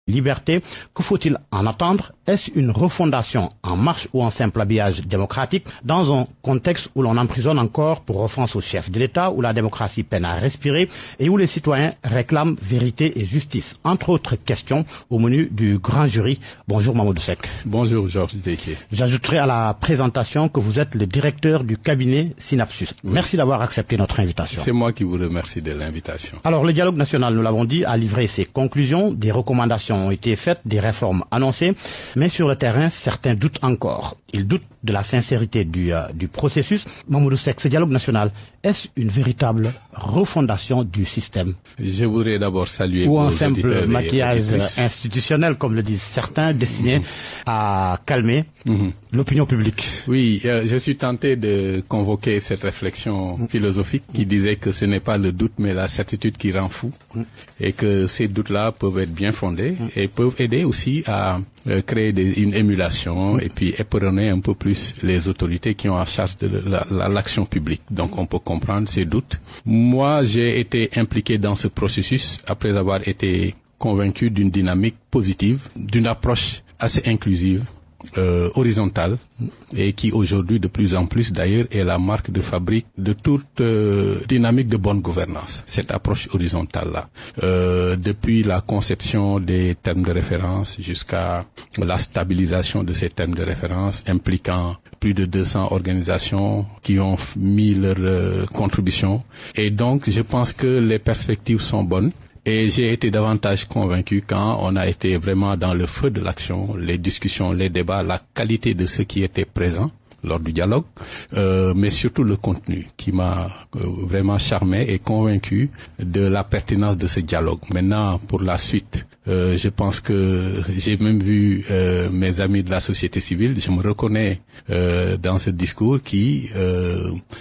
liberté. Que faut-il en attendre? Est-ce une refondation en marche ou en simple habillage démocratique dans un contexte où l'on emprisonne encore pour offense au chef de l'État, où la démocratie peine à respirer et où les citoyens réclament vérité et justice? Entre autres questions au menu du grand jury. Bonjour Mamadou Seck. Bonjour Georges Déquier. J'ajouterai à la présentation que vous êtes le directeur du cabinet Synapsus. Merci d'avoir accepté notre invitation. C'est moi qui vous remercie de l'invitation. Alors le dialogue national, nous l'avons dit, a livré ses conclusions, des recommandations ont été faites, des réformes annoncées, mais sur le terrain, certains doutent encore. Ils doutent de la sincérité du processus. Mamadou Seck, ce dialogue national, est-ce une véritable refondation du système? Je voudrais d'abord saluer ou un simple maquillage institutionnel, comme le disent certains, destiné à calmer l'opinion publique? Oui, je suis tenté de convoquer cette réflexion philosophique qui disait que ce n'est pas le doute mais la certitude qui rend fou et que ces doutes-là peuvent être bien fondés et peuvent aider aussi à créer une émulation et puis éperonner un peu plus les autorités qui ont en charge de l'action publique. Donc on peut comprendre ces doutes. Moi, j'ai été impliqué dans ce processus après avoir été convaincu d'une dynamique positive, d'une approche assez inclusive, horizontale et qui aujourd'hui de plus en plus d'ailleurs est la marque de fabrique de toute dynamique de bonne gouvernance, cette approche horizontale-là. Depuis la conception des termes de référence jusqu'à la stabilisation de ces termes de référence impliquant plus de 200 organisations qui ont mis leur contribution. Et donc je pense que les perspectives sont bonnes. Et j'ai été davantage convaincu quand on a été vraiment dans le feu de l'action, les discussions, les débats, la qualité de ce qui était présent lors du dialogue, mais surtout le contenu qui m'a vraiment charmé et convaincu de la pertinence de ce dialogue. Maintenant, pour la suite, je pense que j'ai même vu mes amis de la société civile, je me reconnais dans ce discours qui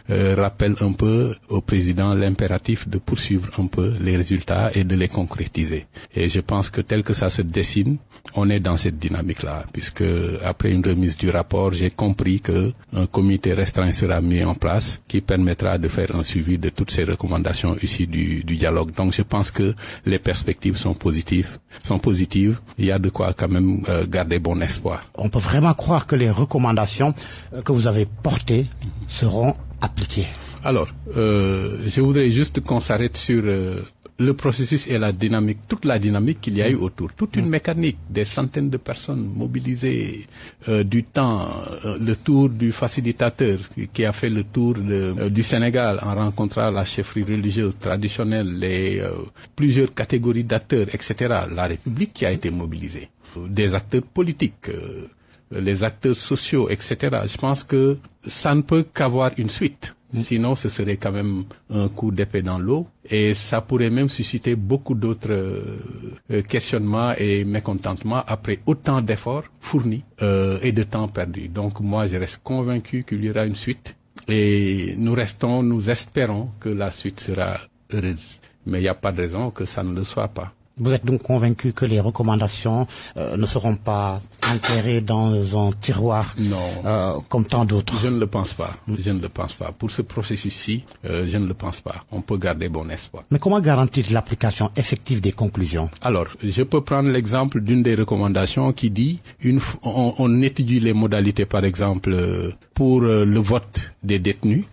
rappelle un peu au président l'impératif de poursuivre un peu les résultats et de les concrétiser. Et je pense que tel que ça se dessine, on est dans cette dynamique-là, puisque après une remise du rapport, j'ai compris que un comité restreint sera mis en place qui permettra de faire un suivi de toutes ces recommandations issues du dialogue. Donc je pense que les perspectives sont positives. Il y a de quoi quand même garder bon espoir. On peut vraiment croire que les recommandations que vous avez portées seront appliquées? Alors, je voudrais juste qu'on s'arrête sur le processus et la dynamique, toute la dynamique qu'il y a eu autour, toute une mécanique, des centaines de personnes mobilisées, du temps, le tour du facilitateur qui a fait le tour du Sénégal en rencontrant la chefferie religieuse traditionnelle, les plusieurs catégories d'acteurs, etc. La République qui a été mobilisée, des acteurs politiques, les acteurs sociaux, etc. Je pense que ça ne peut qu'avoir une suite. Sinon, ce serait quand même un coup d'épée dans l'eau et ça pourrait même susciter beaucoup d'autres questionnements et mécontentements après autant d'efforts fournis et de temps perdu. Donc moi, je reste convaincu qu'il y aura une suite et nous espérons que la suite sera heureuse. Mais il n'y a pas de raison que ça ne le soit pas. Vous êtes donc convaincu que les recommandations ne seront pas enterrées dans un tiroir comme tant d'autres? Je ne le pense pas. Je ne le pense pas. Pour ce processus-ci, je ne le pense pas. On peut garder bon espoir. Mais comment garantir l'application effective des conclusions? Alors, je peux prendre l'exemple d'une des recommandations qui dit on étudie les modalités, par exemple, pour le vote des détenus.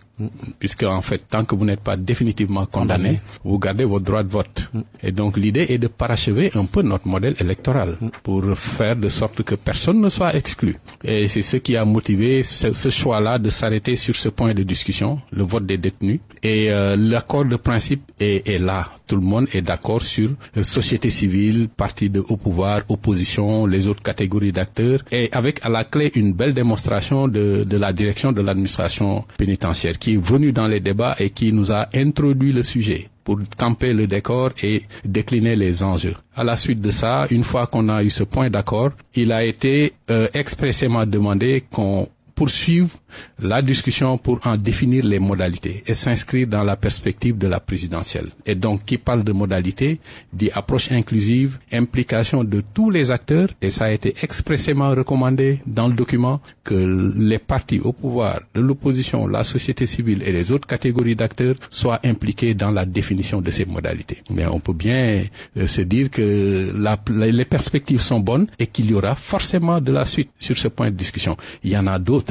Puisque en fait, tant que vous n'êtes pas définitivement condamné, vous gardez votre droit de vote. Et donc l'idée est de parachever un peu notre modèle électoral pour faire de sorte que personne ne soit exclu. Et c'est ce qui a motivé ce choix-là de s'arrêter sur ce point de discussion, le vote des détenus. Et l'accord de principe est là. Tout le monde est d'accord sur société civile, parti au pouvoir, opposition, les autres catégories d'acteurs, et avec à la clé une belle démonstration de la direction de l'administration pénitentiaire qui est venue dans les débats et qui nous a introduit le sujet pour camper le décor et décliner les enjeux. À la suite de ça, une fois qu'on a eu ce point d'accord, il a été expressément demandé qu'on poursuivre la discussion pour en définir les modalités et s'inscrire dans la perspective de la présidentielle. Et donc, qui parle de modalités, dit approche inclusive, implication de tous les acteurs, et ça a été expressément recommandé dans le document que les partis au pouvoir, de l'opposition, la société civile et les autres catégories d'acteurs soient impliqués dans la définition de ces modalités. Mais on peut bien se dire que les perspectives sont bonnes et qu'il y aura forcément de la suite sur ce point de discussion. Il y en a d'autres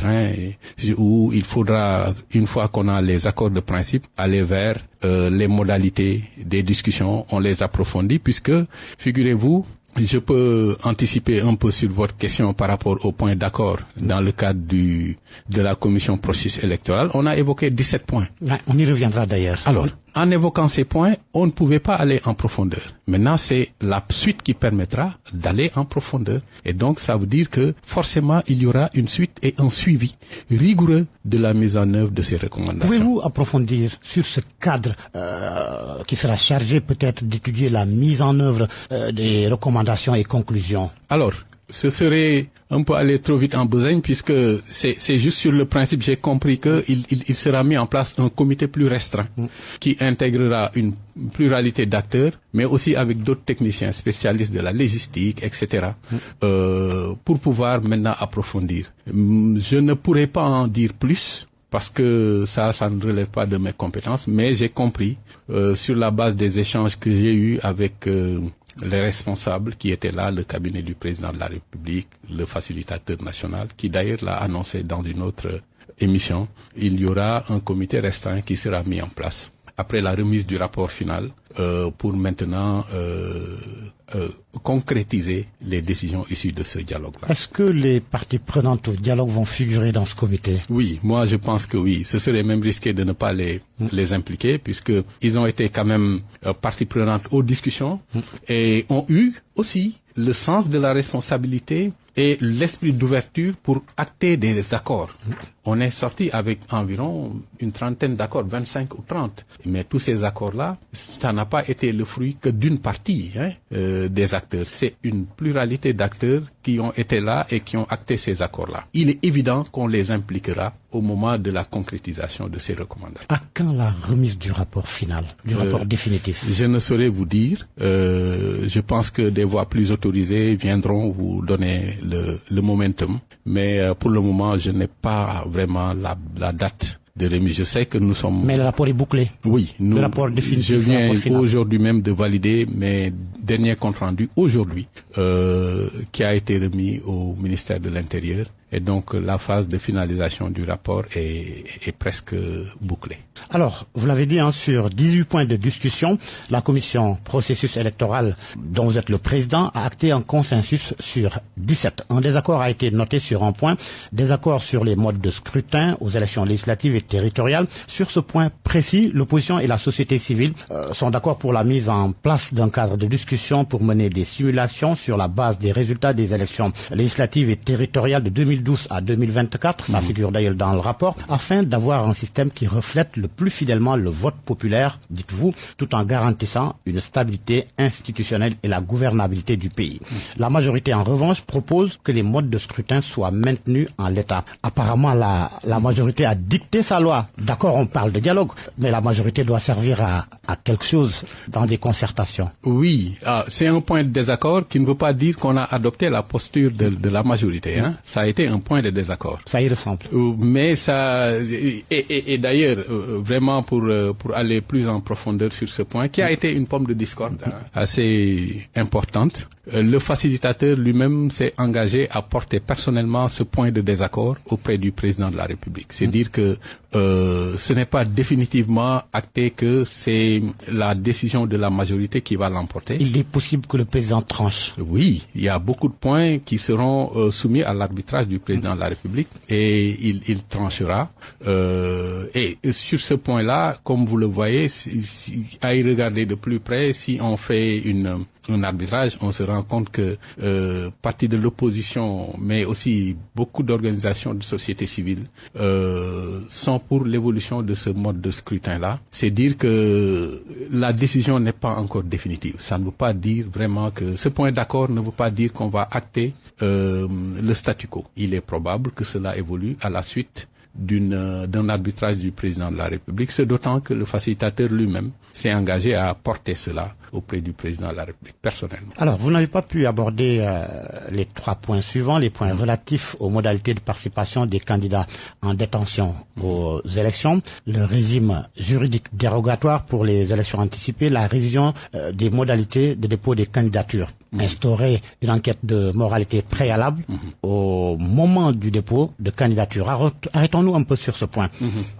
où il faudra, une fois qu'on a les accords de principe, aller vers les modalités des discussions, on les approfondit, puisque, figurez-vous, je peux anticiper un peu sur votre question par rapport au point d'accord dans le cadre de la commission processus électoral. On a évoqué 17 points. Ouais, on y reviendra d'ailleurs. Alors, en évoquant ces points, on ne pouvait pas aller en profondeur. Maintenant, c'est la suite qui permettra d'aller en profondeur. Et donc, ça veut dire que forcément, il y aura une suite et un suivi rigoureux de la mise en œuvre de ces recommandations. Pouvez-vous approfondir sur ce cadre qui sera chargé peut-être d'étudier la mise en œuvre des recommandations et conclusions? Alors, ce serait un peu aller trop vite en besogne, puisque c'est juste sur le principe, j'ai compris que il sera mis en place un comité plus restreint qui intégrera une pluralité d'acteurs, mais aussi avec d'autres techniciens spécialistes de la logistique, etc., pour pouvoir maintenant approfondir. Je ne pourrais pas en dire plus, parce que ça ne relève pas de mes compétences, mais j'ai compris, sur la base des échanges que j'ai eus avec les responsables qui étaient là, le cabinet du président de la République, le facilitateur national, qui d'ailleurs l'a annoncé dans une autre émission, il y aura un comité restreint qui sera mis en place après la remise du rapport final pour maintenant concrétiser les décisions issues de ce dialogue-là. Est-ce que les parties prenantes au dialogue vont figurer dans ce comité? Oui, moi je pense que oui. Ce serait même risqué de ne pas les impliquer, puisque ils ont été quand même parties prenantes aux discussions et ont eu aussi le sens de la responsabilité et l'esprit d'ouverture pour acter des accords. On est sorti avec environ une trentaine d'accords, 25 ou 30. Mais tous ces accords-là, ça n'a pas été le fruit que d'une partie des acteurs. C'est une pluralité d'acteurs qui ont été là et qui ont acté ces accords-là. Il est évident qu'on les impliquera au moment de la concrétisation de ces recommandations. À quand la remise du rapport final, du rapport définitif? Je ne saurais vous dire. Je pense que des voix plus autorisées viendront vous donner le momentum. Mais pour le moment, je n'ai pas vraiment la date de remise. Je sais que nous sommes... Mais le rapport est bouclé. Oui. Le rapport définitif. Je viens aujourd'hui même de valider mes derniers comptes rendus aujourd'hui, qui a été remis au ministère de l'Intérieur. Et donc, la phase de finalisation du rapport est presque bouclée. Alors, vous l'avez dit, sur 18 points de discussion, la commission processus électoral, dont vous êtes le président, a acté un consensus sur 17. Un désaccord a été noté sur un point, désaccord sur les modes de scrutin aux élections législatives et territoriales. Sur ce point précis, l'opposition et la société civile sont d'accord pour la mise en place d'un cadre de discussion pour mener des simulations sur la base des résultats des élections législatives et territoriales de 2012 à 2024, ça figure d'ailleurs dans le rapport, afin d'avoir un système qui reflète le plus fidèlement le vote populaire, dites-vous, tout en garantissant une stabilité institutionnelle et la gouvernabilité du pays. La majorité, en revanche, propose que les modes de scrutin soient maintenus en l'état. Apparemment, la majorité a dicté sa loi. D'accord, on parle de dialogue, mais la majorité doit servir à quelque chose dans des concertations. Oui, c'est un point de désaccord qui ne veut pas dire qu'on a adopté la posture de la majorité. Ça a été un point de désaccord. Ça y ressemble. Mais ça... Et d'ailleurs, vraiment pour aller plus en profondeur sur ce point, qui a été une pomme de discorde assez importante, le facilitateur lui-même s'est engagé à porter personnellement ce point de désaccord auprès du président de la République. C'est dire que ce n'est pas définitivement acté que c'est la décision de la majorité qui va l'emporter. Il est possible que le président tranche. Oui, il y a beaucoup de points qui seront soumis à l'arbitrage du président de la République et il tranchera. Et sur ce point-là, comme vous le voyez, à y regarder de plus près, si on fait un arbitrage, on se rend compte que partie de l'opposition, mais aussi beaucoup d'organisations de société civile sont pour l'évolution de ce mode de scrutin-là. C'est dire que la décision n'est pas encore définitive. Ça ne veut pas dire vraiment que ce point d'accord ne veut pas dire qu'on va acter le statu quo. Il est probable que cela évolue à la suite d'un arbitrage du président de la République, c'est d'autant que le facilitateur lui-même s'est engagé à porter cela auprès du président de la République, personnellement. Alors, vous n'avez pas pu aborder les 3 points suivants, les points relatifs aux modalités de participation des candidats en détention aux élections, le régime juridique dérogatoire pour les élections anticipées, la révision des modalités de dépôt des candidatures, instaurer une enquête de moralité préalable au moment du dépôt de candidature. Arrêtons-nous un peu sur ce point.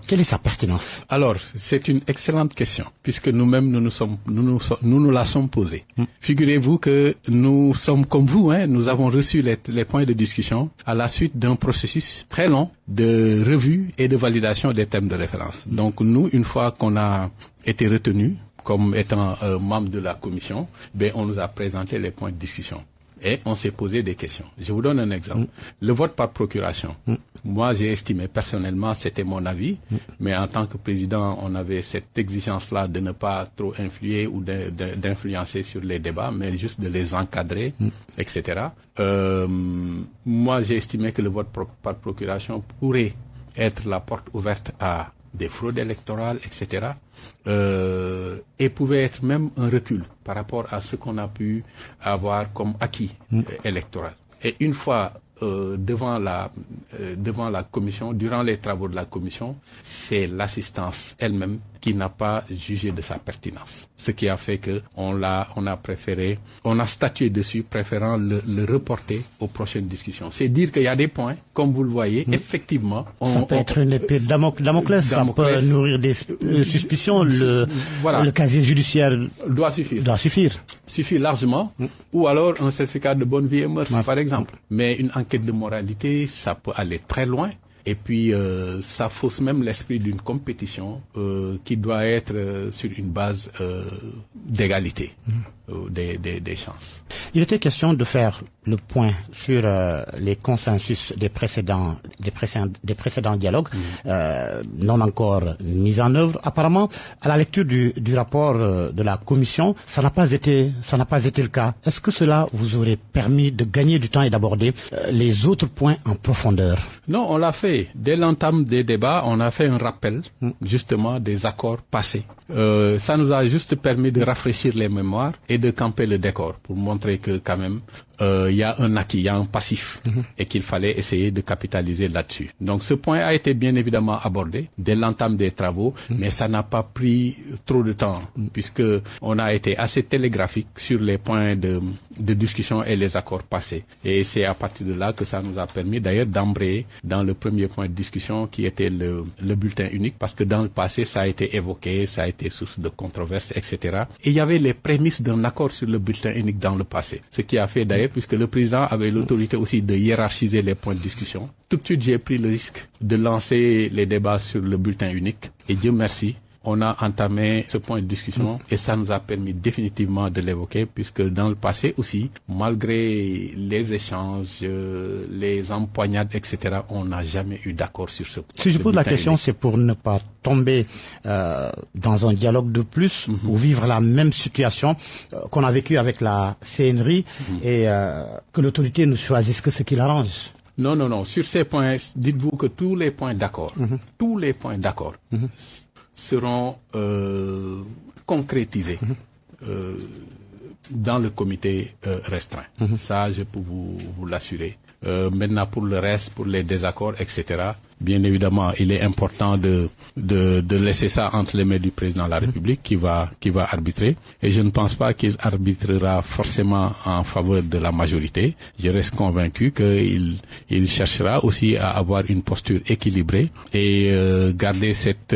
Quelle est sa pertinence? Alors, c'est une excellente question, puisque nous-mêmes nous la sommes posée. Figurez-vous que nous sommes comme vous, nous avons reçu les points de discussion à la suite d'un processus très long de revue et de validation des thèmes de référence. Donc nous, une fois qu'on a été retenus comme étant membre de la commission, on nous a présenté les points de discussion. Et on s'est posé des questions. Je vous donne un exemple. Le vote par procuration. Moi, j'ai estimé personnellement, c'était mon avis, mais en tant que président, on avait cette exigence-là de ne pas trop influer ou d'influencer sur les débats, mais juste de les encadrer, etc. Moi, j'ai estimé que le vote par procuration pourrait être la porte ouverte à des fraudes électorales, etc. Et pouvait être même un recul par rapport à ce qu'on a pu avoir comme acquis électoral. Et une fois devant la commission, durant les travaux de la commission, c'est l'assistance elle-même qui n'a pas jugé de sa pertinence. Ce qui a fait que on a statué dessus, préférant le reporter aux prochaines discussions. C'est dire qu'il y a des points, comme vous le voyez, effectivement. Ça peut être une épée de Damoclès, ça peut nourrir des suspicions. Le casier judiciaire doit suffire. Suffit largement, ou alors un certificat de bonne vie et mœurs, par exemple. Mais une enquête de moralité, ça peut aller très loin. Et puis, ça fausse même l'esprit d'une compétition qui doit être sur une base d'égalité des chances. Il était question de faire le point sur les consensus des précédents dialogues non encore mis en œuvre. Apparemment, à la lecture du rapport de la commission, ça n'a pas été le cas. Est-ce que cela vous aurait permis de gagner du temps et d'aborder les autres points en profondeur? Non, on l'a fait. Dès l'entame des débats, on a fait un rappel justement des accords passés. Ça nous a juste permis de rafraîchir les mémoires et de camper le décor pour montrer que quand même il y a un acquis, il y a un passif et qu'il fallait essayer de capitaliser là-dessus. Donc ce point a été bien évidemment abordé dès l'entame des travaux, mais ça n'a pas pris trop de temps puisque on a été assez télégraphique sur les points de discussion et les accords passés. Et c'est à partir de là que ça nous a permis d'ailleurs d'embrayer dans le premier point de discussion qui était le bulletin unique, parce que dans le passé ça a été évoqué, ça a été source de controverses, etc. Et il y avait les prémices d'un accord sur le bulletin unique dans le passé, ce qui a fait d'ailleurs, puisque le président avait l'autorité aussi de hiérarchiser les points de discussion. Tout de suite, j'ai pris le risque de lancer les débats sur le bulletin unique. Et Dieu merci, on a entamé ce point de discussion et ça nous a permis définitivement de l'évoquer, puisque dans le passé aussi, malgré les échanges, les empoignades, etc., on n'a jamais eu d'accord sur ce point. Si je pose la question, c'est pour ne pas tomber dans un dialogue de plus ou vivre la même situation qu'on a vécu avec la CNRI et que l'autorité ne choisisse que ce qui l'arrange. Non. Sur ces points, dites-vous que tous les points d'accord, seront concrétisés dans le comité restreint. Ça, je peux vous l'assurer. Maintenant, pour le reste, pour les désaccords, etc., bien évidemment, il est important de laisser ça entre les mains du président de la République qui va arbitrer. Et je ne pense pas qu'il arbitrera forcément en faveur de la majorité. Je reste convaincu qu'il cherchera aussi à avoir une posture équilibrée et garder cet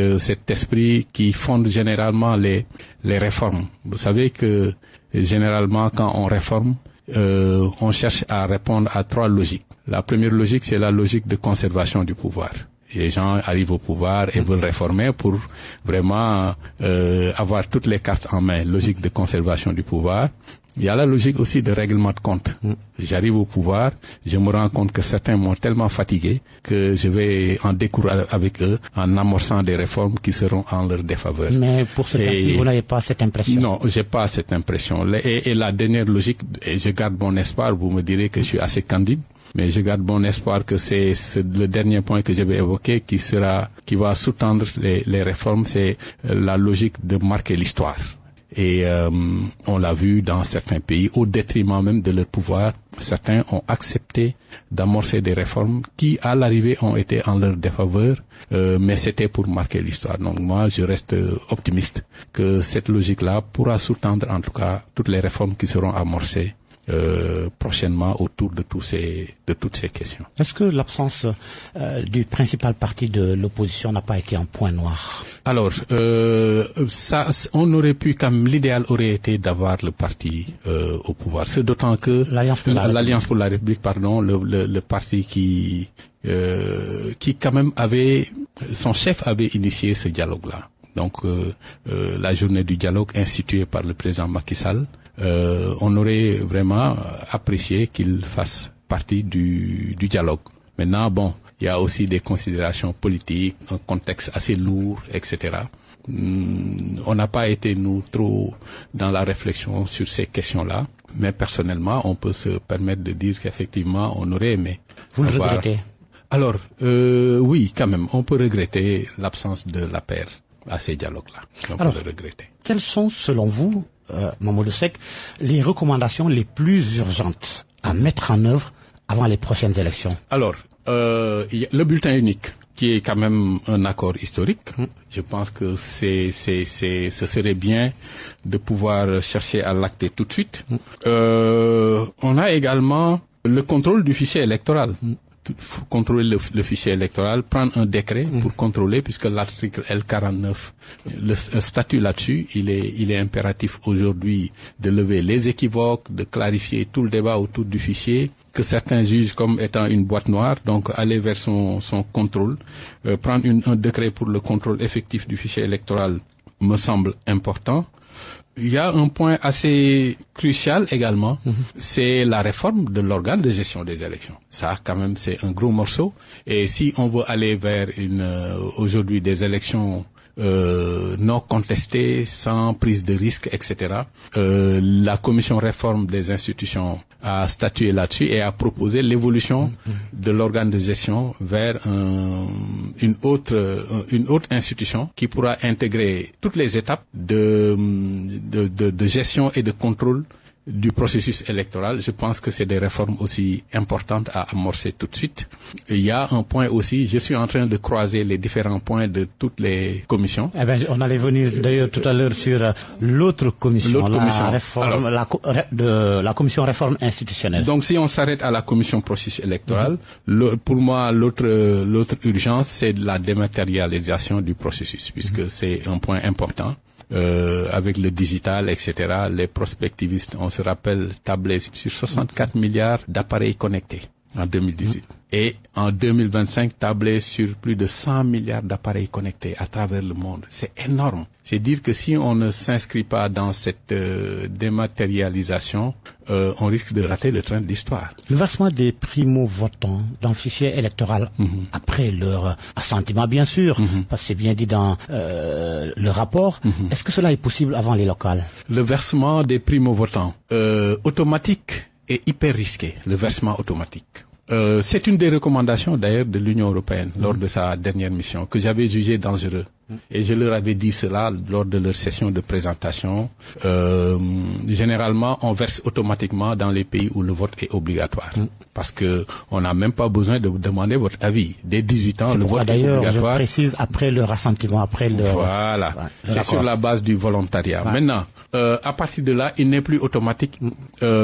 esprit qui fonde généralement les réformes. Vous savez que généralement, quand on réforme, on cherche à répondre à 3 logiques. La première logique, c'est la logique de conservation du pouvoir. Les gens arrivent au pouvoir et veulent réformer pour vraiment avoir toutes les cartes en main. Logique de conservation du pouvoir. Il y a la logique aussi de règlement de compte. J'arrive au pouvoir, je me rends compte que certains m'ont tellement fatigué que je vais en découdre avec eux en amorçant des réformes qui seront en leur défaveur. Mais pour ce cas-ci, vous n'avez pas cette impression? Non, j'ai pas cette impression. Et la dernière logique, et je garde mon espoir, vous me direz que je suis assez candide, mais je garde bon espoir que c'est le dernier point que je vais évoquer qui va sous-tendre les réformes, c'est la logique de marquer l'histoire. Et on l'a vu dans certains pays, au détriment même de leur pouvoir, certains ont accepté d'amorcer des réformes qui, à l'arrivée, ont été en leur défaveur, mais c'était pour marquer l'histoire. Donc moi, je reste optimiste que cette logique-là pourra sous-tendre en tout cas toutes les réformes qui seront amorcées prochainement autour de toutes ces questions. Est-ce que l'absence du principal parti de l'opposition n'a pas été un point noir? Alors, ça, on aurait pu, comme l'idéal aurait été d'avoir le parti au pouvoir. C'est d'autant que l'Alliance pour la République, pardon, le parti qui quand même son chef avait initié ce dialogue-là. Donc, la journée du dialogue instituée par le président Macky Sall. On aurait vraiment apprécié qu'il fasse partie du dialogue. Maintenant, bon, il y a aussi des considérations politiques, un contexte assez lourd, etc. On n'a pas été, nous, trop dans la réflexion sur ces questions-là. Mais personnellement, on peut se permettre de dire qu'effectivement, on aurait aimé. Vous le regrettez? Alors, oui, quand même, on peut regretter l'absence de l'APR à ces dialogues-là. Alors, peut le regretter. Quelles sont, selon vous, Mamadou Seck, les recommandations les plus urgentes à mettre en œuvre avant les prochaines élections? Alors, le bulletin unique, qui est quand même un accord historique, je pense que ce serait bien de pouvoir chercher à l'acter tout de suite. On a également le contrôle du fichier électoral. Contrôler le fichier électoral, prendre un décret pour contrôler, puisque l'article L49, le statut là-dessus, il est impératif aujourd'hui de lever les équivoques, de clarifier tout le débat autour du fichier, que certains jugent comme étant une boîte noire, donc aller vers son contrôle, prendre un décret pour le contrôle effectif du fichier électoral me semble important. Il y a un point assez crucial également, c'est la réforme de l'organe de gestion des élections. Ça, quand même, c'est un gros morceau. Et si on veut aller vers aujourd'hui des élections non contestées, sans prise de risque, etc., la commission réforme des institutions a statué là-dessus et a proposé l'évolution de l'organe de gestion vers une autre institution qui pourra intégrer toutes les étapes de gestion et de contrôle du processus électoral. Je pense que c'est des réformes aussi importantes à amorcer tout de suite. Il y a un point aussi, je suis en train de croiser les différents points de toutes les commissions. Eh ben, on allait venir d'ailleurs tout à l'heure sur l'autre commission, la commission réforme institutionnelle. Donc si on s'arrête à la commission processus électoral, pour moi l'autre urgence, c'est la dématérialisation du processus, puisque c'est un point important. Avec le digital, etc., les prospectivistes, on se rappelle, tablaient sur 64 milliards d'appareils connectés en 2018. Et en 2025, tablaient sur plus de 100 milliards d'appareils connectés à travers le monde. C'est énorme. C'est dire que si on ne s'inscrit pas dans cette dématérialisation, on risque de rater le train de l'histoire. Le versement des primo-votants dans le fichier électoral, après leur assentiment, bien sûr, parce que c'est bien dit dans le rapport, est-ce que cela est possible avant les locales? Le versement des primo-votants, automatique et hyper risqué, le versement automatique. C'est une des recommandations d'ailleurs de l'Union européenne lors de sa dernière mission que j'avais jugé dangereux. Et je leur avais dit cela lors de leur session de présentation. Généralement, on verse automatiquement dans les pays où le vote est obligatoire. Parce que on n'a même pas besoin de demander votre avis. Dès 18 ans, le vote est obligatoire. Je précise après le rassentiment, après le... Voilà. C'est sur la base du volontariat. Ouais. Maintenant, à partir de là, il n'est plus automatique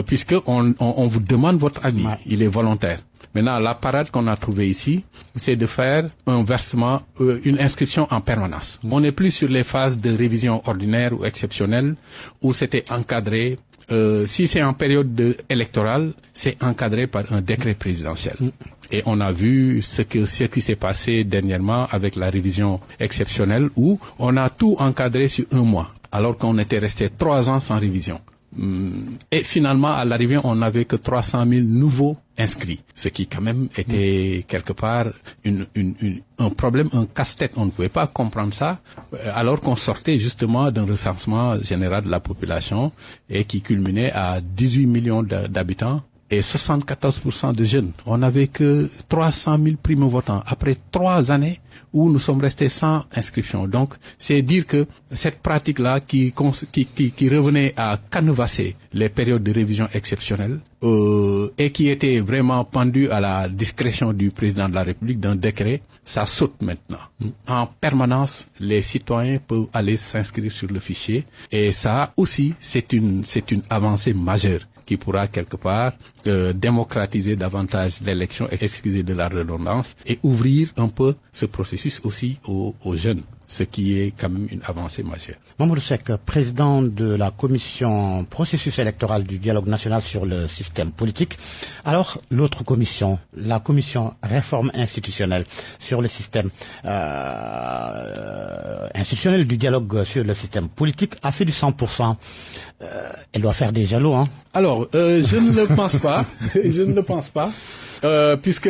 puisque on vous demande votre avis. Ouais. Il est volontaire. Maintenant, la parade qu'on a trouvée ici, c'est de faire un versement, une inscription en permanence. On n'est plus sur les phases de révision ordinaire ou exceptionnelle où c'était encadré. Si c'est en période électorale, c'est encadré par un décret présidentiel. Et on a vu ce qui s'est passé dernièrement avec la révision exceptionnelle où on a tout encadré sur un mois, alors qu'on était resté 3 ans sans révision. Et finalement, à l'arrivée, on n'avait que 300 000 nouveaux inscrits, ce qui quand même était quelque part un problème, un casse-tête. On ne pouvait pas comprendre ça, alors qu'on sortait justement d'un recensement général de la population et qui culminait à 18 millions d'habitants et 74% de jeunes. On n'avait que 300 000 primo-votants après 3 années où nous sommes restés sans inscription. Donc, c'est dire que cette pratique-là qui revenait à canevasser les périodes de révision exceptionnelles et qui était vraiment pendue à la discrétion du président de la République d'un décret, ça saute maintenant. En permanence, les citoyens peuvent aller s'inscrire sur le fichier et ça aussi, c'est une avancée majeure qui pourra quelque part démocratiser davantage l'élection, excusez de la redondance, et ouvrir un peu ce processus aussi aux jeunes, ce qui est quand même une avancée majeure. Mamadou Seck, président de la commission processus électoral du dialogue national sur le système politique. Alors, l'autre commission, la commission réforme institutionnelle sur le système institutionnel du dialogue sur le système politique, a fait du 100%. Elle doit faire des jaloux, hein? Alors, je ne le pense pas. Je ne le pense pas. Puisque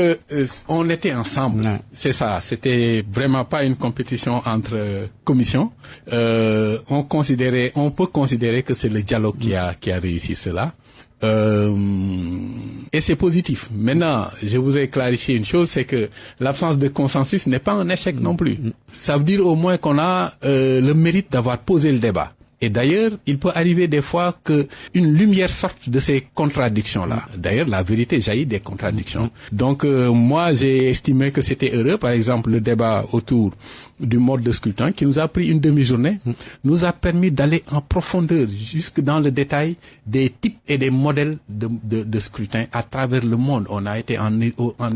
on était ensemble, ouais. C'est ça. C'était vraiment pas une compétition entre commissions. On peut considérer que c'est le dialogue qui a réussi cela. Et c'est positif. Maintenant, je voudrais clarifier une chose, c'est que l'absence de consensus n'est pas un échec non plus. Ça veut dire au moins qu'on a le mérite d'avoir posé le débat. Et d'ailleurs, il peut arriver des fois que une lumière sorte de ces contradictions-là. D'ailleurs, la vérité jaillit des contradictions. Donc, moi, j'ai estimé que c'était heureux. Par exemple, le débat autour du mode de scrutin, qui nous a pris une demi-journée, nous a permis d'aller en profondeur, jusque dans le détail, des types et des modèles de scrutin à travers le monde. On a été en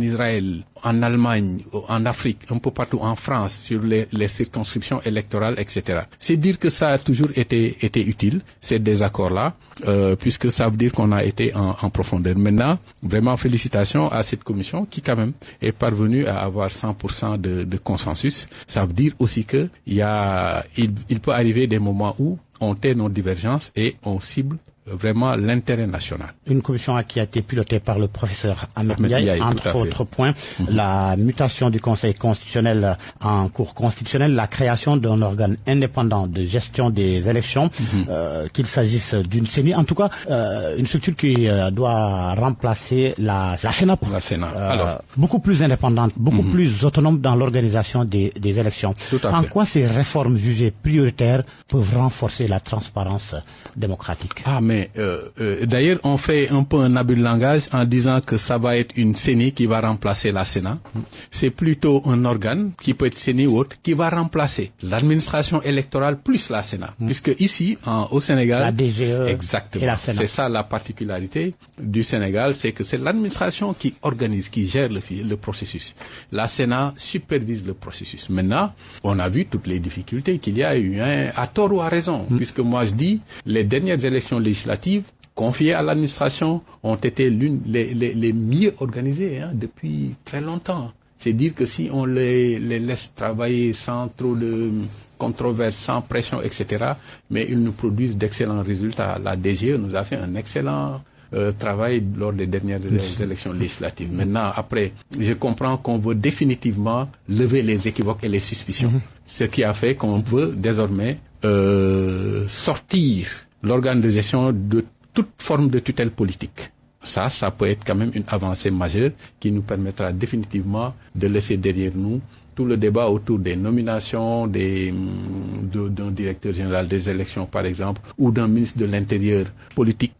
Israël, en Allemagne, en Afrique, un peu partout en France, sur les circonscriptions électorales, etc. C'est dire que ça a toujours été utile, ces désaccords-là, puisque ça veut dire qu'on a été en profondeur. Maintenant, vraiment félicitations à cette commission qui, quand même, est parvenue à avoir 100% de consensus. Ça veut dire aussi que il peut arriver des moments où on tait nos divergences et on cible vraiment l'intérêt national. Une commission qui a été pilotée par le professeur Ahmed Ndiaye, entre autres points, la mutation du Conseil constitutionnel en Cour constitutionnelle, la création d'un organe indépendant de gestion des élections, qu'il s'agisse d'une CENI, en tout cas une structure qui doit remplacer la Sénat. La Sénat. Alors, beaucoup plus indépendante, beaucoup plus autonome dans l'organisation des élections. En quoi ces réformes jugées prioritaires peuvent renforcer la transparence démocratique? D'ailleurs, on fait un peu un abus de langage en disant que ça va être une CENI qui va remplacer la Sénat. C'est plutôt un organe qui peut être CENI ou autre qui va remplacer l'administration électorale plus la Sénat. Puisque ici, au Sénégal, la DGE exactement, et la Sénat. C'est ça la particularité du Sénégal, c'est que c'est l'administration qui organise, qui gère le processus. La Sénat supervise le processus. Maintenant, on a vu toutes les difficultés qu'il y a eu, à tort ou à raison, puisque moi je dis, les dernières élections législatives confiées à l'administration ont été les mieux organisées depuis très longtemps. C'est dire que si on les laisse travailler sans trop de controverses, sans pression, etc., mais ils nous produisent d'excellents résultats. La DGE nous a fait un excellent travail lors des dernières élections législatives. Maintenant, après, je comprends qu'on veut définitivement lever les équivoques et les suspicions. Ce qui a fait qu'on veut désormais sortir l'organe de gestion de toute forme de tutelle politique. Ça peut être quand même une avancée majeure qui nous permettra définitivement de laisser derrière nous tout le débat autour des nominations d'un directeur général des élections, par exemple, ou d'un ministre de l'Intérieur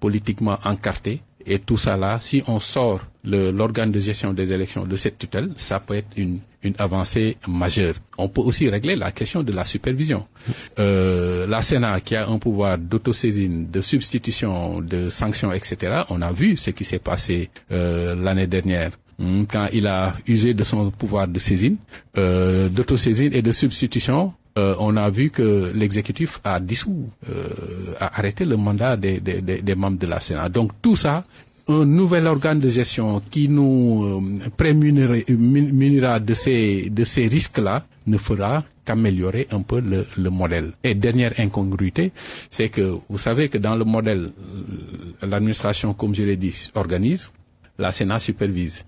politiquement encarté. Et tout ça là, si on sort l'organe de gestion des élections de cette tutelle, ça peut être une avancée majeure. On peut aussi régler la question de la supervision. La Sénat, qui a un pouvoir d'autosaisine, de substitution, de sanctions, etc., on a vu ce qui s'est passé l'année dernière quand il a usé de son pouvoir de saisine, d'autosaisine et de substitution. On a vu que l'exécutif a dissous, a arrêté le mandat des membres de la Sénat. Donc tout ça, un nouvel organe de gestion qui nous prémunira de ces risques-là ne fera qu'améliorer un peu le modèle. Et dernière incongruité, c'est que vous savez que dans le modèle, l'administration, comme je l'ai dit, organise, la Sénat supervise.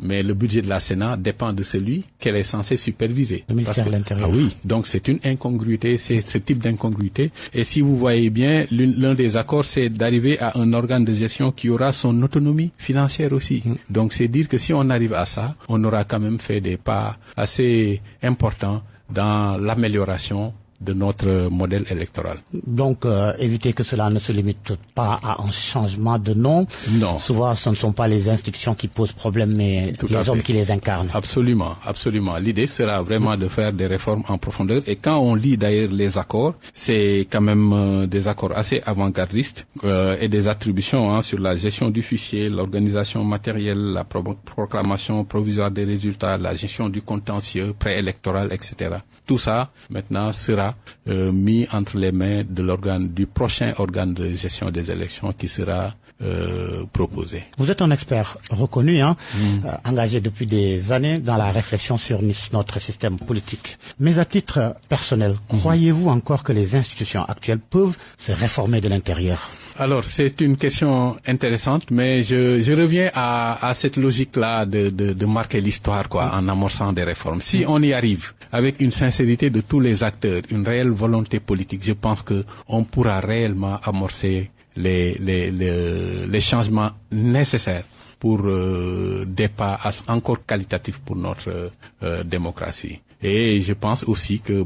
Mais le budget de la Sénat dépend de celui qu'elle est censée superviser. Le ministère de l'Intérieur. Ah oui, donc c'est une incongruité, c'est ce type d'incongruité. Et si vous voyez bien, l'un des accords, c'est d'arriver à un organe de gestion qui aura son autonomie financière aussi. Donc c'est dire que si on arrive à ça, on aura quand même fait des pas assez importants dans l'amélioration de notre modèle électoral. Donc, éviter que cela ne se limite pas à un changement de nom. Non. Souvent, ce ne sont pas les institutions qui posent problème, mais les hommes qui les incarnent. Absolument, absolument. L'idée sera vraiment de faire des réformes en profondeur. Et quand on lit d'ailleurs les accords, c'est quand même des accords assez avant-gardistes et des attributions sur la gestion du fichier, l'organisation matérielle, la proclamation provisoire des résultats, la gestion du contentieux préélectoral, etc. Tout ça, maintenant, sera mis entre les mains du prochain organe de gestion des élections qui sera proposé. Vous êtes un expert reconnu, engagé depuis des années dans la réflexion sur notre système politique. Mais à titre personnel, croyez-vous encore que les institutions actuelles peuvent se réformer de l'intérieur? Alors, c'est une question intéressante, mais je reviens à cette logique-là de marquer l'histoire, en amorçant des réformes. Si on y arrive avec une sincérité de tous les acteurs, une réelle volonté politique, je pense que on pourra réellement amorcer les changements nécessaires pour des pas encore qualitatifs pour notre démocratie. Et je pense aussi que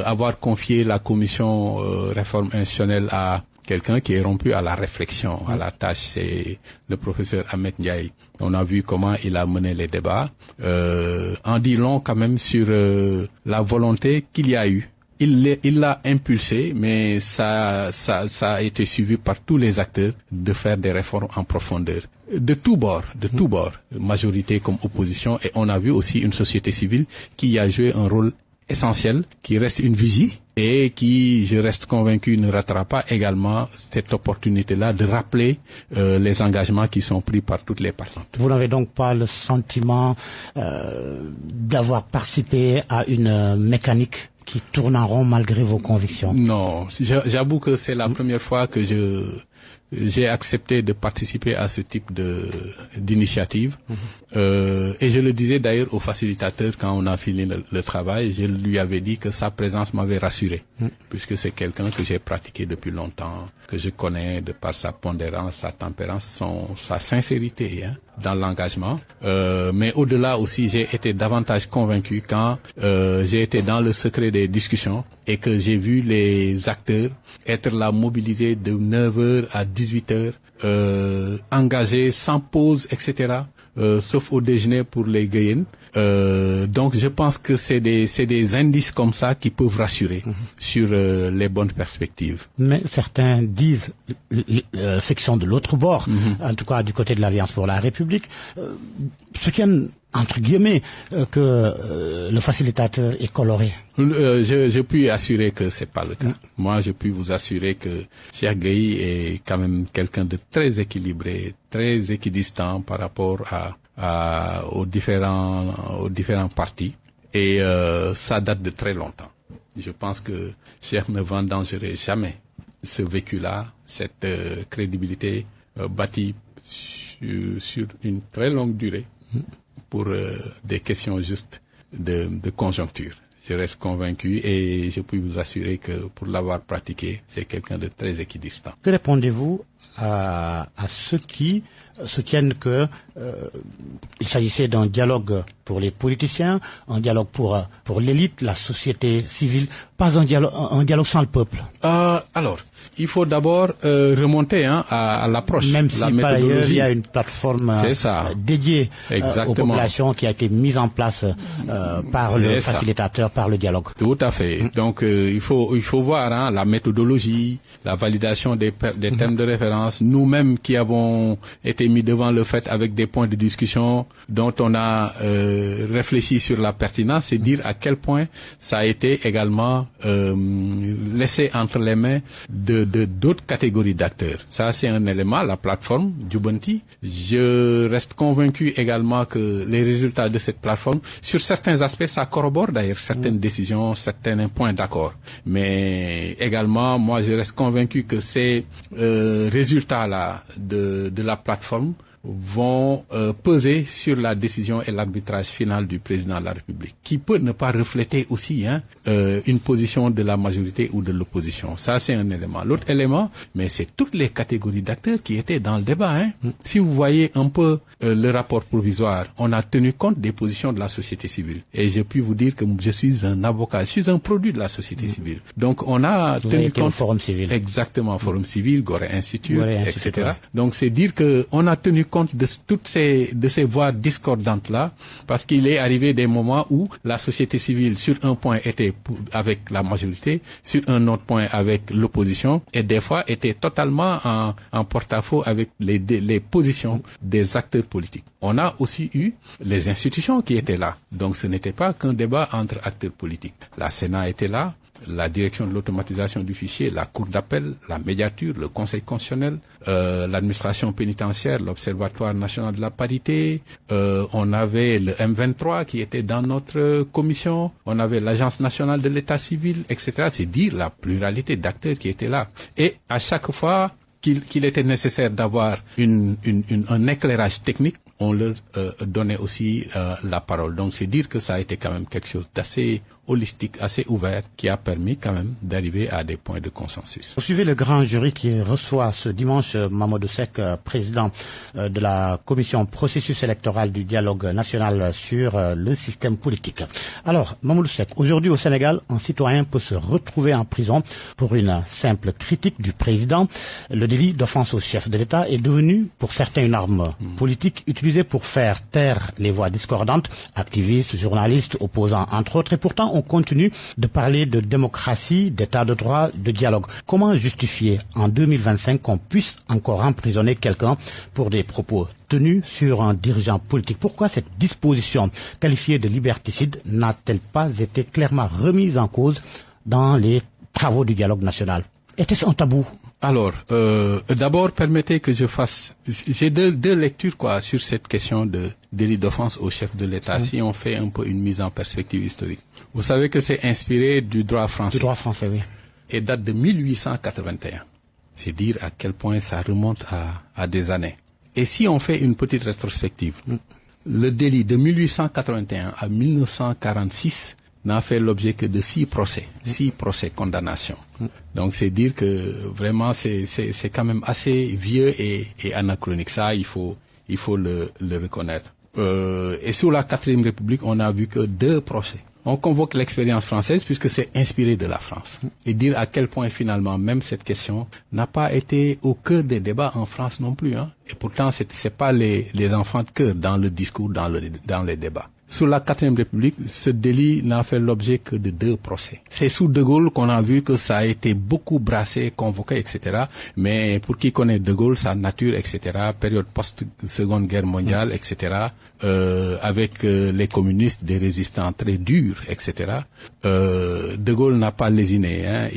avoir confié la commission réforme institutionnelle à quelqu'un qui est rompu à la réflexion, à la tâche, c'est le professeur Ahmed Ndiaye. On a vu comment il a mené les débats. En dit long quand même sur la volonté qu'il y a eu. Il l'a impulsé, mais ça a été suivi par tous les acteurs de faire des réformes en profondeur. De tous bords, majorité comme opposition. Et on a vu aussi une société civile qui a joué un rôle essentiel, qui reste une vigie et qui, je reste convaincu, ne ratera pas également cette opportunité-là de rappeler les engagements qui sont pris par toutes les parties. Vous n'avez donc pas le sentiment d'avoir participé à une mécanique qui tourne en rond malgré vos convictions? Non, j'avoue que c'est la première fois que j'ai accepté de participer à ce type d'initiative. Et je le disais d'ailleurs au facilitateur quand on a fini le travail, je lui avais dit que sa présence m'avait rassuré, puisque c'est quelqu'un que j'ai pratiqué depuis longtemps, que je connais de par sa pondérance, sa tempérance, sa sincérité dans l'engagement. Mais au-delà aussi, j'ai été davantage convaincu quand j'ai été dans le secret des discussions et que j'ai vu les acteurs être là mobilisés de 9h à 18h, engagés sans pause, etc., sauf au déjeuner pour les Guyennes. Donc je pense que c'est des indices comme ça qui peuvent rassurer sur les bonnes perspectives. Mais certains disent, ceux qui sont de l'autre bord, en tout cas du côté de l'Alliance pour la République, soutiennent entre guillemets que le facilitateur est coloré. Je puis assurer que c'est pas le cas. Moi, je puis vous assurer que Cheikh Gueye est quand même quelqu'un de très équilibré, très équidistant par rapport aux différents partis. Et ça date de très longtemps. Je pense que Cheikh ne vendangerait jamais ce vécu-là, cette crédibilité bâtie sur une très longue durée pour des questions justes de conjoncture. Je reste convaincu et je peux vous assurer que pour l'avoir pratiqué, c'est quelqu'un de très équidistant. Que répondez-vous à ceux qui soutiennent que il s'agissait d'un dialogue pour les politiciens, un dialogue pour l'élite, la société civile, pas un dialogue sans le peuple? Alors, il faut d'abord remonter à l'approche, même si la par méthodologie. ailleurs il y a une plateforme dédiée aux populations qui a été mise en place par le facilitateur, par le dialogue. Tout à fait. Donc il faut voir la méthodologie, la validation des termes de référence. Nous-mêmes qui avons été mis devant le fait avec des points de discussion dont on a réfléchi sur la pertinence, c'est dire à quel point ça a été également laissé entre les mains de d'autres catégories d'acteurs. Ça, c'est un élément, la plateforme Jubanti. Je reste convaincu également que les résultats de cette plateforme, sur certains aspects, ça corrobore d'ailleurs certaines décisions, certains points d'accord. Mais également, moi, je reste convaincu que ces résultats-là de la plateforme vont peser sur la décision et l'arbitrage final du président de la République, qui peut ne pas refléter aussi une position de la majorité ou de l'opposition. Ça, c'est un élément. L'autre élément, mais c'est toutes les catégories d'acteurs qui étaient dans le débat. Si vous voyez un peu le rapport provisoire, on a tenu compte des positions de la société civile. Et je puis vous dire que je suis un avocat, je suis un produit de la société civile. Donc, on a tenu compte... Forum civil. Exactement, Forum civil, Gorée Institute, etc. Ouais. Donc, c'est dire que on a tenu compte de toutes ces voix discordantes là, parce qu'il est arrivé des moments où la société civile sur un point était avec la majorité, sur un autre point avec l'opposition, et des fois était totalement en porte-à-faux avec les positions des acteurs politiques. On a aussi eu les institutions qui étaient là, donc ce n'était pas qu'un débat entre acteurs politiques. La Sénat était là, la direction de l'automatisation du fichier, la cour d'appel, la médiature, le conseil constitutionnel, l'administration pénitentiaire, l'observatoire national de la parité, on avait le M23 qui était dans notre commission, on avait l'agence nationale de l'état civil, etc. C'est dire la pluralité d'acteurs qui étaient là. Et à chaque fois qu'il était nécessaire d'avoir un éclairage technique, on leur donnait aussi la parole. Donc c'est dire que ça a été quand même quelque chose d'assez holistique, assez ouvert, qui a permis quand même d'arriver à des points de consensus. Vous suivez le grand jury qui reçoit ce dimanche Mamadou Seck, président de la commission processus électoral du dialogue national sur le système politique. Alors, Mamadou Seck, aujourd'hui au Sénégal, un citoyen peut se retrouver en prison pour une simple critique du président. Le délit d'offense au chef de l'État est devenu, pour certains, une arme politique utilisée pour faire taire les voix discordantes, activistes, journalistes, opposants, entre autres, et pourtant on continue de parler de démocratie, d'état de droit, de dialogue. Comment justifier en 2025 qu'on puisse encore emprisonner quelqu'un pour des propos tenus sur un dirigeant politique? Pourquoi cette disposition qualifiée de liberticide n'a-t-elle pas été clairement remise en cause dans les travaux du dialogue national? Était-ce un tabou? Alors, d'abord, permettez que je fasse... J'ai deux lectures sur cette question de délit d'offense au chef de l'État, si on fait un peu une mise en perspective historique. Vous savez que c'est inspiré du droit français. Du droit français, oui. Et date de 1881. C'est dire à quel point ça remonte à des années. Et si on fait une petite rétrospective, le délit de 1881 à 1946... n'a fait l'objet que de 6 procès condamnations. Donc c'est dire que vraiment c'est quand même assez vieux et anachronique. Ça, il faut le reconnaître. Et sous la 4e République, on a vu que 2 procès. On convoque l'expérience française puisque c'est inspiré de la France. Et dire à quel point finalement même cette question n'a pas été au cœur des débats en France non plus. Et pourtant c'est pas les enfants de cœur dans le discours, dans les débats. Sous la 4e République, ce délit n'a fait l'objet que de 2 procès. C'est sous De Gaulle qu'on a vu que ça a été beaucoup brassé, convoqué, etc. Mais pour qui connaît De Gaulle, sa nature, etc., période post-Seconde Guerre mondiale, etc., avec les communistes, des résistants très durs, etc., De Gaulle n'a pas lésiné.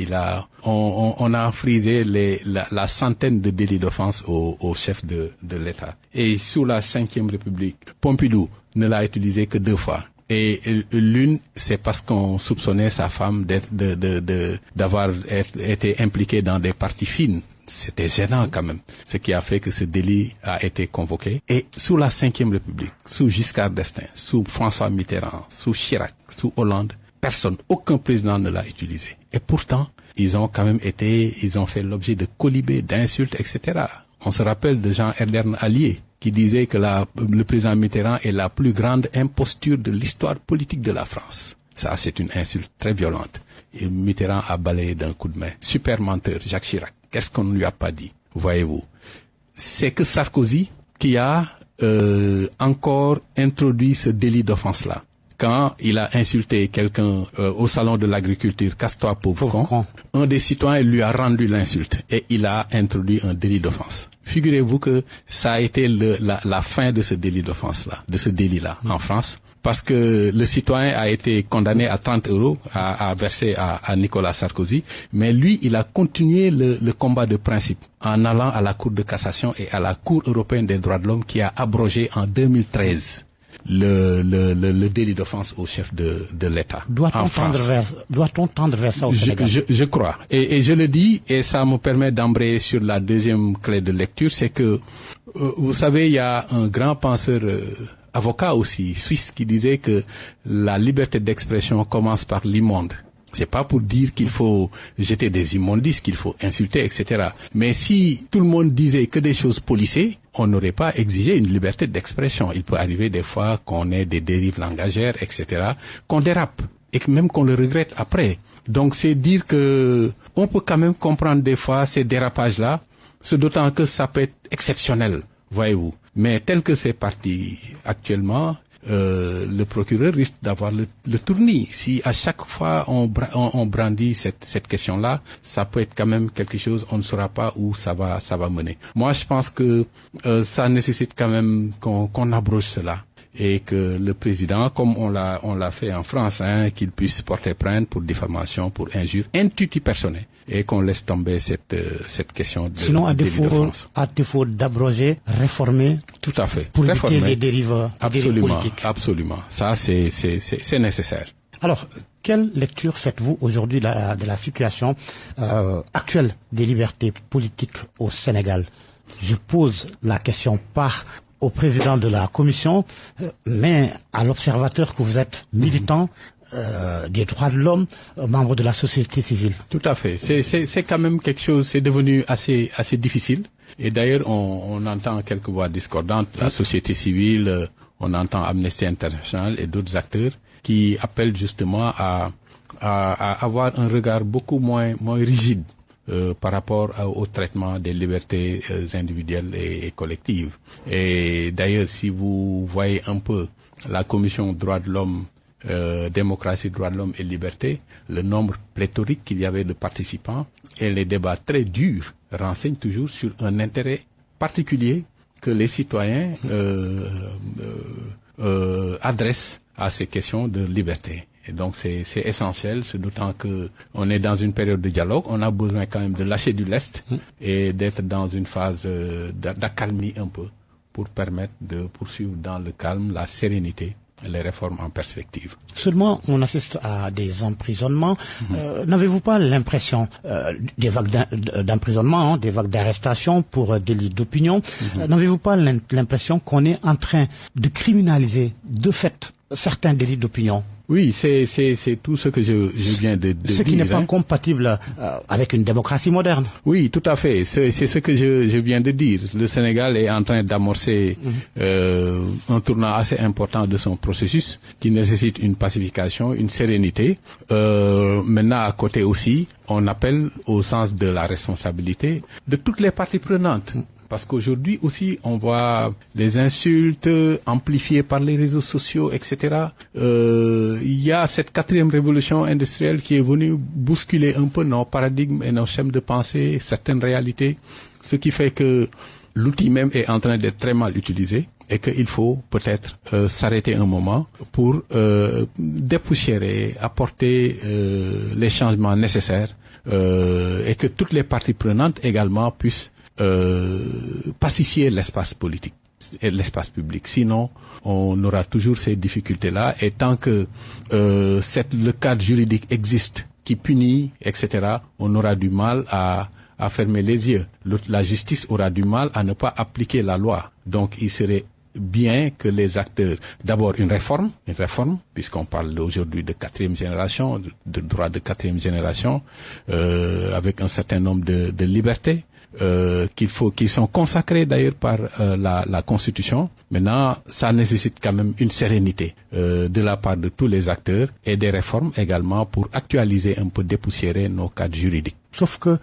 On a frisé la centaine de délits d'offense au chef de l'État. Et sous la 5e République, Pompidou ne l'a utilisé que 2 fois. Et l'une, c'est parce qu'on soupçonnait sa femme d'avoir été impliquée dans des parties fines. C'était gênant quand même. Ce qui a fait que ce délit a été convoqué. Et sous la 5e République, sous Giscard d'Estaing, sous François Mitterrand, sous Chirac, sous Hollande, aucun président ne l'a utilisé. Et pourtant, ils ont fait l'objet de colibés, d'insultes, etc. On se rappelle de Jean-Erdern Allier, qui disait que le président Mitterrand est la plus grande imposture de l'histoire politique de la France. Ça, c'est une insulte très violente. Et Mitterrand a balayé d'un coup de main. Super menteur, Jacques Chirac. Qu'est-ce qu'on ne lui a pas dit? Voyez-vous. C'est que Sarkozy qui a encore introduit ce délit d'offense-là. quand il a insulté quelqu'un au salon de l'agriculture, casse-toi pauvre con, un des citoyens lui a rendu l'insulte et il a introduit un délit d'offense. Figurez-vous que ça a été la fin de ce délit d'offense-là, de ce délit-là en France, parce que le citoyen a été condamné à 30 € à verser à Nicolas Sarkozy, mais lui, il a continué le combat de principe en allant à la Cour de cassation et à la Cour européenne des droits de l'homme qui a abrogé en 2013 le délit d'offense au chef de l'État. Doit-on tendre vers ça au Sénégal? Je crois. Et je le dis, et ça me permet d'embrayer sur la deuxième clé de lecture, c'est que, vous savez, il y a un grand penseur, avocat aussi, suisse, qui disait que la liberté d'expression commence par l'immonde. C'est pas pour dire qu'il faut jeter des immondices, qu'il faut insulter, etc. Mais si tout le monde disait que des choses policées, on n'aurait pas exigé une liberté d'expression. Il peut arriver des fois qu'on ait des dérives langagères, etc., qu'on dérape et que même qu'on le regrette après. Donc c'est dire que on peut quand même comprendre des fois ces dérapages-là, c'est d'autant que ça peut être exceptionnel, voyez-vous. Mais tel que c'est parti actuellement, le procureur risque d'avoir le tournis. Si à chaque fois on brandit cette question-là, ça peut être quand même quelque chose, on ne saura pas où ça va mener. Moi, je pense que ça nécessite quand même qu'on abroge cela et que le président, comme on l'a fait en France, qu'il puisse porter plainte pour diffamation, pour injure, intitut personnel, et qu'on laisse tomber cette question de sinon, à défaut d'abroger, réformer. Tout à fait. Pour éviter les dérives politiques. Absolument. Ça, c'est nécessaire. Alors, quelle lecture faites-vous aujourd'hui de la situation actuelle des libertés politiques au Sénégal? Je pose la question pas au président de la commission, mais à l'observateur que vous êtes, militant des droits de l'homme, membre de la société civile. Tout à fait. C'est quand même quelque chose, c'est devenu assez difficile. Et d'ailleurs, on entend quelques voix discordantes, la société civile, on entend Amnesty International et d'autres acteurs qui appellent justement à avoir un regard beaucoup moins rigide par rapport au traitement des libertés individuelles et collectives. Et d'ailleurs, si vous voyez un peu la commission droits de l'homme, démocratie, droits de l'homme et liberté, le nombre pléthorique qu'il y avait de participants et les débats très durs renseignent toujours sur un intérêt particulier que les citoyens adressent à ces questions de liberté. Et donc c'est essentiel, c'est d'autant que on est dans une période de dialogue, on a besoin quand même de lâcher du lest et d'être dans une phase d'accalmie un peu pour permettre de poursuivre dans le calme, la sérénité, les réformes en perspective. Seulement, on assiste à des emprisonnements. N'avez-vous pas l'impression des vagues d'emprisonnement, des vagues d'arrestation pour délits d'opinion, n'avez-vous pas l'impression qu'on est en train de criminaliser de fait certains délits d'opinion? Oui, c'est tout ce que je viens de dire. Ce qui n'est pas compatible avec une démocratie moderne. Oui, tout à fait. C'est ce que je viens de dire. Le Sénégal est en train d'amorcer un tournant assez important de son processus qui nécessite une pacification, une sérénité. Maintenant, à côté aussi, on appelle au sens de la responsabilité de toutes les parties prenantes. Parce qu'aujourd'hui aussi, on voit les insultes amplifiées par les réseaux sociaux, etc. Il y a cette 4e révolution industrielle qui est venue bousculer un peu nos paradigmes et nos schèmes de pensée, certaines réalités, ce qui fait que l'outil même est en train d'être très mal utilisé et qu'il faut peut-être s'arrêter un moment pour dépoussiérer, apporter les changements nécessaires et que toutes les parties prenantes également puissent pacifier l'espace politique et l'espace public. Sinon, on aura toujours ces difficultés-là. Et tant que le cadre juridique existe, qui punit, etc., on aura du mal à fermer les yeux. La justice aura du mal à ne pas appliquer la loi. Donc, il serait bien que les acteurs, d'abord une réforme, puisqu'on parle aujourd'hui de 4e génération, de droit de 4e génération, avec un certain nombre de libertés, qui sont consacrés d'ailleurs par la Constitution. Maintenant, ça nécessite quand même une sérénité de la part de tous les acteurs et des réformes également pour actualiser un peu, dépoussiérer nos cadres juridiques. Sauf que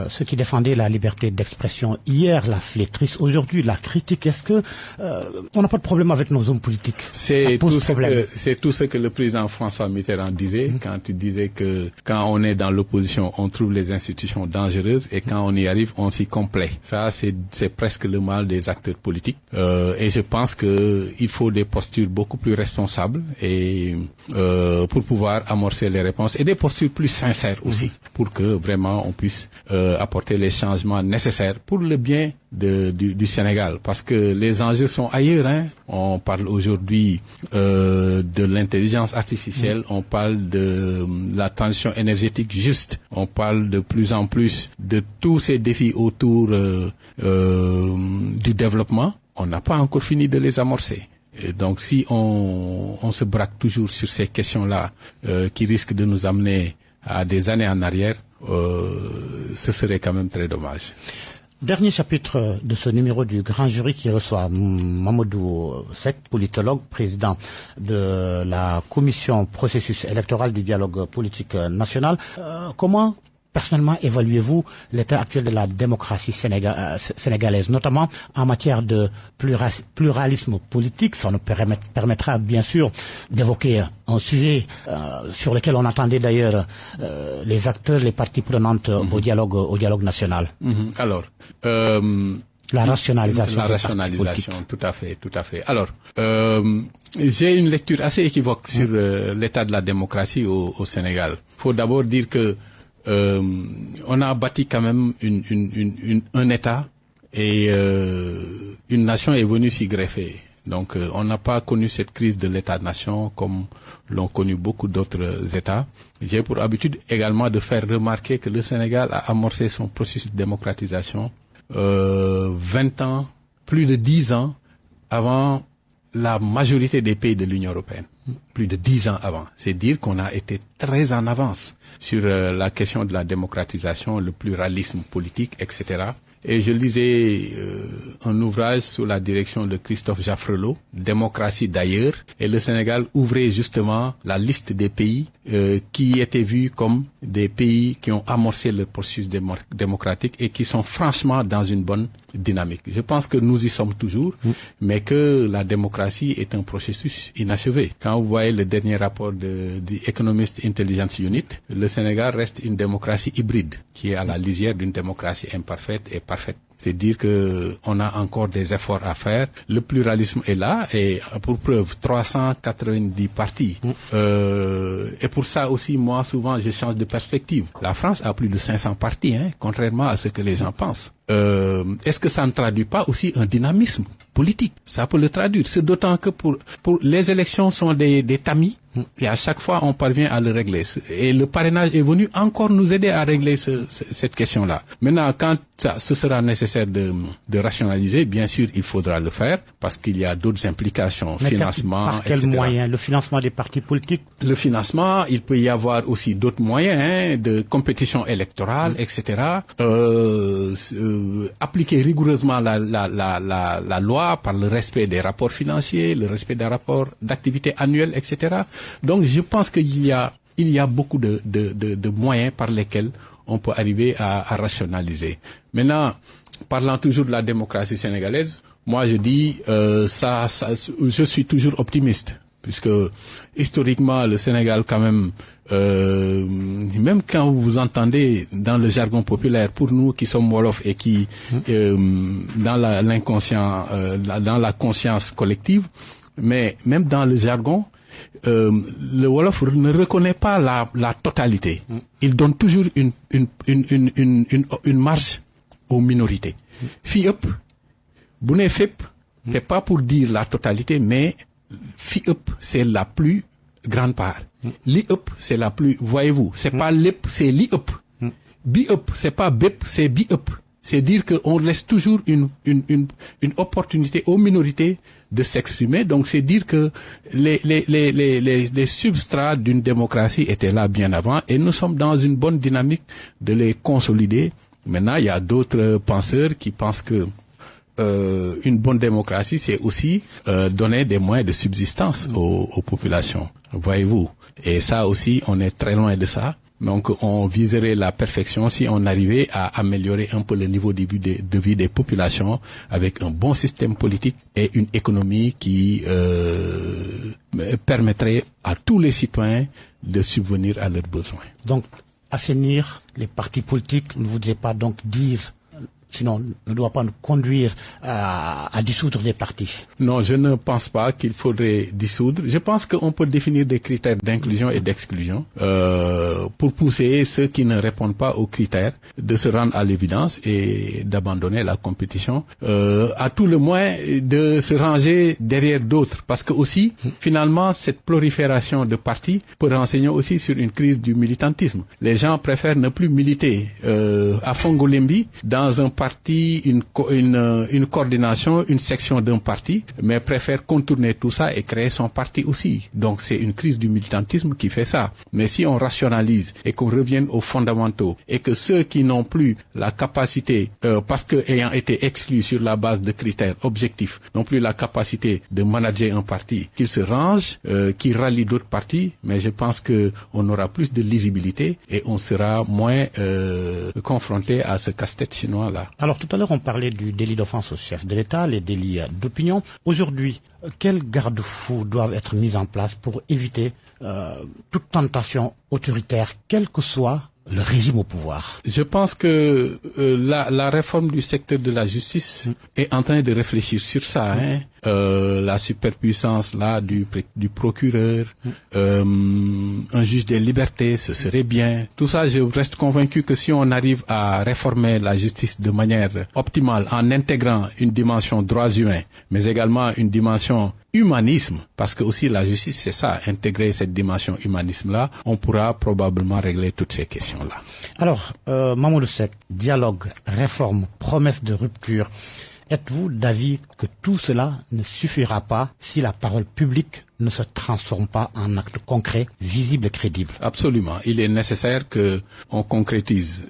ceux qui défendaient la liberté d'expression hier la flétrissent, aujourd'hui la critiquent. Est-ce que on n'a pas de problème avec nos hommes politiques? C'est tout ce que le président François Mitterrand disait quand il disait que quand on est dans l'opposition, on trouve les institutions dangereuses et quand on y arrive, on s'y complaît. Ça, c'est presque le mal des acteurs politiques. Et je pense que il faut des postures beaucoup plus responsables et pour pouvoir amorcer les réponses et des postures plus sincères aussi pour que vraiment on puisse apporter les changements nécessaires pour le bien du Sénégal, parce que les enjeux sont ailleurs, hein. On parle aujourd'hui de l'intelligence artificielle, on parle de la transition énergétique juste, on parle de plus en plus de tous ces défis autour du développement. On n'a pas encore fini de les amorcer. Et donc si on se braque toujours sur ces questions-là qui risquent de nous amener à des années en arrière, ce serait quand même très dommage. Dernier chapitre de ce numéro du Grand Jury qui reçoit Mamadou Seck, politologue, président de la commission processus électoral du dialogue politique national. Comment personnellement évaluez-vous l'état actuel de la démocratie sénégalaise, notamment en matière de pluralisme politique? Ça nous permettra bien sûr d'évoquer un sujet sur lequel on attendait d'ailleurs les acteurs, les parties prenantes au dialogue national. Alors, la rationalisation. La rationalisation, tout à fait. Alors, j'ai une lecture assez équivoque sur l'état de la démocratie au Sénégal. Il faut d'abord dire que on a bâti quand même un État et une nation est venue s'y greffer. Donc on n'a pas connu cette crise de l'État-nation comme l'ont connu beaucoup d'autres États. J'ai pour habitude également de faire remarquer que le Sénégal a amorcé son processus de démocratisation 20 ans, plus de 10 ans avant la majorité des pays de l'Union européenne. Plus de 10 ans avant. C'est dire qu'on a été très en avance sur la question de la démocratisation, le pluralisme politique, etc. Et je lisais un ouvrage sous la direction de Christophe Jaffrelot, Démocratie d'ailleurs, et le Sénégal ouvrait justement la liste des pays qui étaient vus comme des pays qui ont amorcé le processus démocratique et qui sont franchement dans une bonne dynamique. Je pense que nous y sommes toujours, mais que la démocratie est un processus inachevé. Quand vous voyez le dernier rapport de The Economist Intelligence Unit, le Sénégal reste une démocratie hybride, qui est à la lisière d'une démocratie imparfaite et parfaite. C'est dire que on a encore des efforts à faire. Le pluralisme est là et pour preuve 390 partis. Et pour ça aussi, moi souvent je change de perspective. La France a plus de 500 partis, contrairement à ce que les gens pensent. Est-ce que ça ne traduit pas aussi un dynamisme politique? Ça peut le traduire. C'est d'autant que pour les élections sont des tamis. Et à chaque fois, on parvient à le régler. Et le parrainage est venu encore nous aider à régler cette question-là. Maintenant, quand ce sera nécessaire de rationaliser, bien sûr, il faudra le faire parce qu'il y a d'autres implications, financement, par quel moyen? Le financement des partis politiques? Le financement, il peut y avoir aussi d'autres moyens de compétition électorale, etc. Appliquer rigoureusement la loi par le respect des rapports financiers, le respect des rapports d'activité annuelle, etc. Donc, je pense qu'il y a beaucoup de moyens par lesquels on peut arriver à rationaliser. Maintenant, parlant toujours de la démocratie sénégalaise, moi je dis je suis toujours optimiste, puisque historiquement le Sénégal quand même, même quand vous entendez dans le jargon populaire, pour nous qui sommes Wolof et qui dans l'inconscient, dans la conscience collective, mais même dans le jargon, le Wolof ne reconnaît pas la totalité. Il donne toujours une marge aux minorités. Fi ëpp bu ne fépp, c'est pas pour dire la totalité, mais fi ëpp c'est la plus grande part. Li ëpp c'est la plus, voyez-vous, c'est pas lépp, c'est li ëpp. Bi ëpp c'est pas bépp, c'est bi ëpp. C'est dire qu'on laisse toujours une opportunité aux minorités de s'exprimer. Donc c'est dire que les substrats d'une démocratie étaient là bien avant et nous sommes dans une bonne dynamique de les consolider. Maintenant, il y a d'autres penseurs qui pensent que une bonne démocratie, c'est aussi donner des moyens de subsistance aux populations. Voyez-vous. Et ça aussi, on est très loin de ça. Donc on viserait la perfection si on arrivait à améliorer un peu le niveau de vie des populations avec un bon système politique et une économie qui permettrait à tous les citoyens de subvenir à leurs besoins. Donc, assainir les partis politiques ne voudrait pas donc dire, sinon ne doit pas nous conduire à dissoudre les partis. Non, je ne pense pas qu'il faudrait dissoudre. Je pense qu'on peut définir des critères d'inclusion et d'exclusion pour pousser ceux qui ne répondent pas aux critères de se rendre à l'évidence et d'abandonner la compétition, à tout le moins de se ranger derrière d'autres. Parce que aussi, finalement, cette prolifération de partis peut renseigner aussi sur une crise du militantisme. Les gens préfèrent ne plus militer à Fongolembi dans un parti, une coordination, une section d'un parti, mais préfère contourner tout ça et créer son parti aussi. Donc c'est une crise du militantisme qui fait ça. Mais si on rationalise et qu'on revienne aux fondamentaux et que ceux qui n'ont plus la capacité, parce que ayant été exclus sur la base de critères objectifs, n'ont plus la capacité de manager un parti, qu'ils se rangent, qu'ils rallient d'autres partis, mais je pense que on aura plus de lisibilité et on sera moins confronté à ce casse-tête chinois-là. Alors tout à l'heure on parlait du délit d'offense au chef de l'État, les délits d'opinion. Aujourd'hui, quels garde-fous doivent être mis en place pour éviter toute tentation autoritaire, quel que soit le régime au pouvoir? Je pense que la réforme du secteur de la justice est en train de réfléchir sur ça. La superpuissance là du procureur, un juge des libertés, ce serait bien. Tout ça, je reste convaincu que si on arrive à réformer la justice de manière optimale, en intégrant une dimension droits humains, mais également une dimension humanisme, parce que aussi la justice c'est ça, intégrer cette dimension humanisme-là, on pourra probablement régler toutes ces questions-là. Alors, Mamadou Seck, dialogue, réforme, promesse de rupture, êtes-vous d'avis que tout cela ne suffira pas si la parole publique ne se transforme pas en actes concrets, visibles et crédibles? Absolument. Il est nécessaire que on concrétise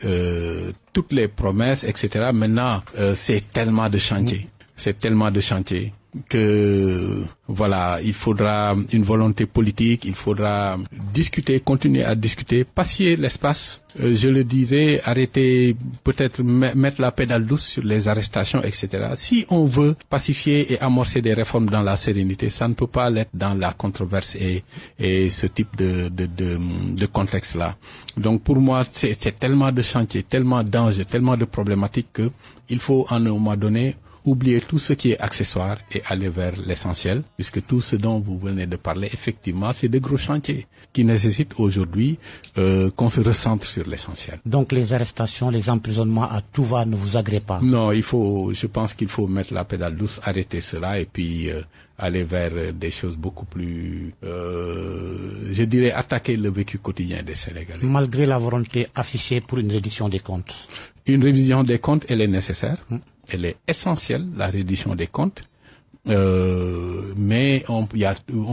toutes les promesses, etc. Maintenant, c'est tellement de chantiers. C'est tellement de chantiers que voilà, il faudra une volonté politique, il faudra discuter, continuer à discuter, pacifier l'espace. Je le disais, arrêter, peut-être mettre la pédale douce sur les arrestations, etc. Si on veut pacifier et amorcer des réformes dans la sérénité, ça ne peut pas l'être dans la controverse et ce type de contexte-là. Donc pour moi, c'est tellement de chantiers, tellement d'enjeux, tellement de problématiques que il faut à un moment donné oublier tout ce qui est accessoire et aller vers l'essentiel, puisque tout ce dont vous venez de parler, effectivement, c'est de gros chantiers qui nécessitent aujourd'hui qu'on se recentre sur l'essentiel. Donc les arrestations, les emprisonnements à tout va ne vous agréent pas? Non, je pense qu'il faut mettre la pédale douce, arrêter cela et puis aller vers des choses beaucoup plus, je dirais, attaquer le vécu quotidien des Sénégalais. Malgré la volonté affichée pour une reddition des comptes? Une révision des comptes, elle est nécessaire. Elle est essentielle, la reddition des comptes, mais on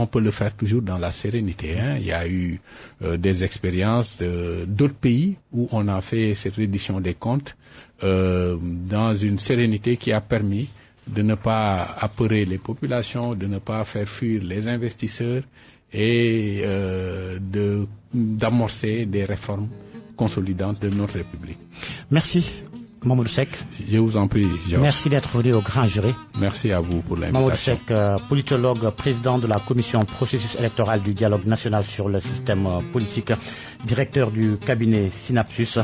peut le faire toujours dans la sérénité. Il y a eu des expériences d'autres pays où on a fait cette reddition des comptes dans une sérénité qui a permis de ne pas apeurer les populations, de ne pas faire fuir les investisseurs et d'amorcer des réformes consolidantes de notre République. Merci. Mamadou Seck. Je vous en prie, Georges. Merci d'être venu au grand jury. Merci à vous pour l'invitation. Mamadou Seck, politologue, président de la commission processus électoral du dialogue national sur le système politique, directeur du cabinet Synapsus.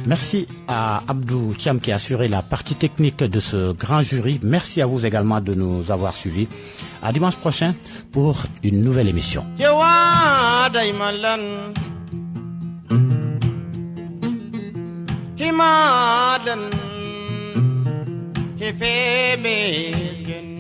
Merci à Abdou Thiam qui a assuré la partie technique de ce grand jury. Merci à vous également de nous avoir suivis. À dimanche prochain pour une nouvelle émission. Himadan, he famous.